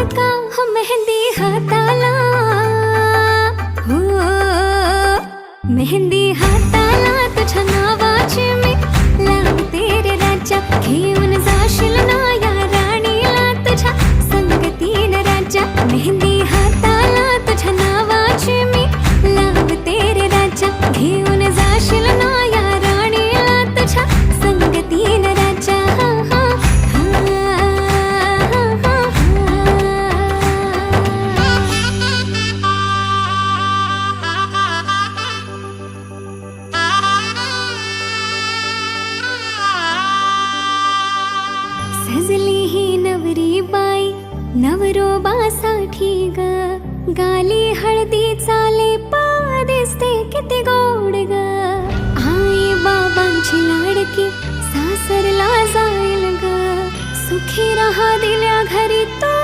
का हो मेहंदी हाताला, हो मेहंदी हाताला तुझ्या नावाची मी लावते रे राजा. घेऊन जाशील ना या राणीला तुझ्या संगतीन राजा. मेहंदी हाताला तुझ्या नावाची मी लावते रे राजा. घेऊन जाशील ना या राणीला तुझ्या संगतीन राजा. सजली ही नवरी बाई नवरोबासाठी ग. गाली हळदी चाले पा दिसते किती गोड ग. आई बाबांची लाडकी सासरला जाईल ग. सुखी राहा दिल्या घरी तो